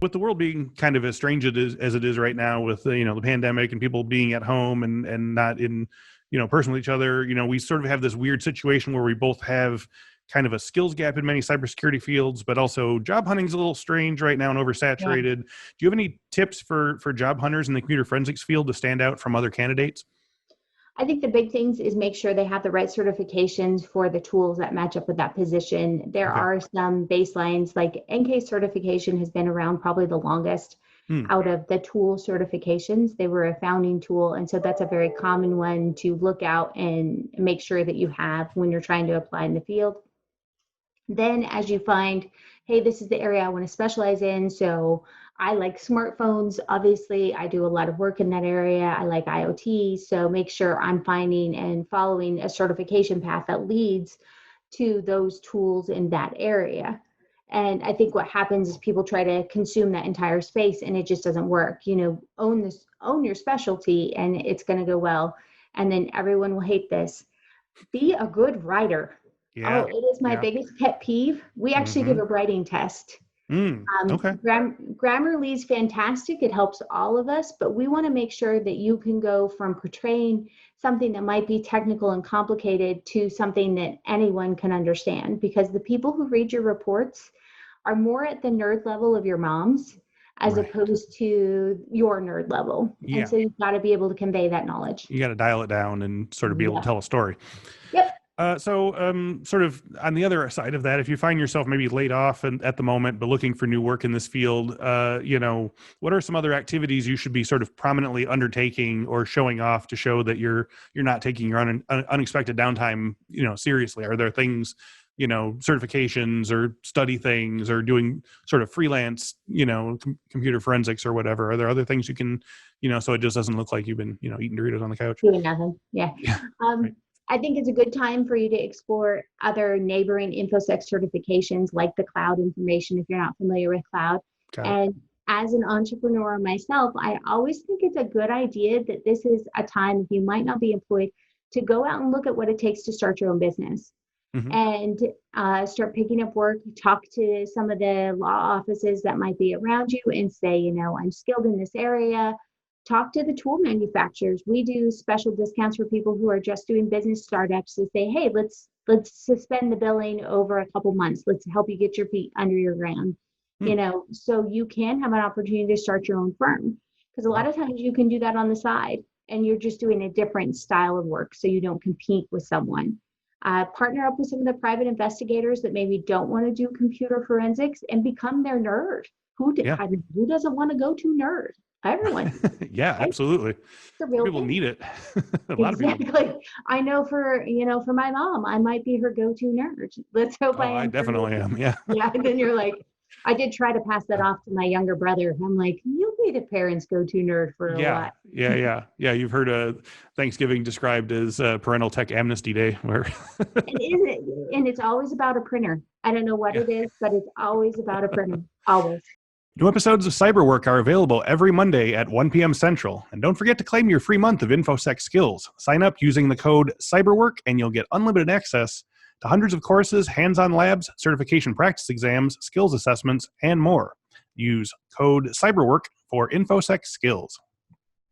with the world being kind of as strange as it is right now with the pandemic and people being at home and not in person with each other, we sort of have this weird situation where we both have kind of a skills gap in many cybersecurity fields, but also job hunting's a little strange right now and oversaturated. Do you have any tips for job hunters in the computer forensics field to stand out from other candidates? I think the big things is make sure they have the right certifications for the tools that match up with that position. There are some baselines, like NK certification has been around probably the longest out of the tool certifications. They were a founding tool. And so that's a very common one to look out and make sure that you have when you're trying to apply in the field. Then as you find, hey, this is the area I want to specialize in. So I like smartphones. Obviously, I do a lot of work in that area. I like IoT. So make sure I'm finding and following a certification path that leads to those tools in that area. And I think what happens is people try to consume that entire space and it just doesn't work. Own your specialty and it's going to go well. And then everyone will hate this. Be a good writer. Yeah. Oh, it is my biggest pet peeve. We actually give a writing test. Grammarly is fantastic. It helps all of us, but we want to make sure that you can go from portraying something that might be technical and complicated to something that anyone can understand, because the people who read your reports are more at the nerd level of your mom's as opposed to your nerd level. Yeah. And so you've got to be able to convey that knowledge. You got to dial it down and sort of be able to tell a story. Yep. So sort of on the other side of that, if you find yourself maybe laid off at the moment, but looking for new work in this field, what are some other activities you should be sort of prominently undertaking or showing off to show that you're not taking your unexpected downtime, seriously? Are there things, certifications or study things or doing sort of freelance, computer forensics or whatever? Are there other things you can, so it just doesn't look like you've been, eating Doritos on the couch? Doing nothing. Yeah. I think it's a good time for you to explore other neighboring Infosec certifications like the cloud information, if you're not familiar with cloud. And as an entrepreneur myself, I always think it's a good idea that this is a time, if you might not be employed, to go out and look at what it takes to start your own business and start picking up work, talk to some of the law offices that might be around you and say, I'm skilled in this area. Talk to the tool manufacturers. We do special discounts for people who are just doing business startups to say, hey, let's suspend the billing over a couple months. Let's help you get your feet under your ground, so you can have an opportunity to start your own firm. Because a lot of times you can do that on the side and you're just doing a different style of work so you don't compete with someone. Partner up with some of the private investigators that maybe don't want to do computer forensics and become their nerd. Who doesn't want to go to nerd? Everyone. Yeah, right? Absolutely. People need it. A lot of people. I know for my mom, I might be her go-to nerd. Let's hope I am. I definitely am. Yeah. Yeah. And then you're like, I did try to pass that off to my younger brother. I'm like, you'll be the parents' go-to nerd for a while. Yeah. You've heard Thanksgiving described as Parental Tech Amnesty Day, where and it's always about a printer. I don't know what it is, but it's always about a printer. Always. New episodes of Cyberwork are available every Monday at 1 p.m. Central. And don't forget to claim your free month of Infosec skills. Sign up using the code CYBERWORK and you'll get unlimited access to hundreds of courses, hands-on labs, certification practice exams, skills assessments, and more. Use code CYBERWORK for Infosec skills.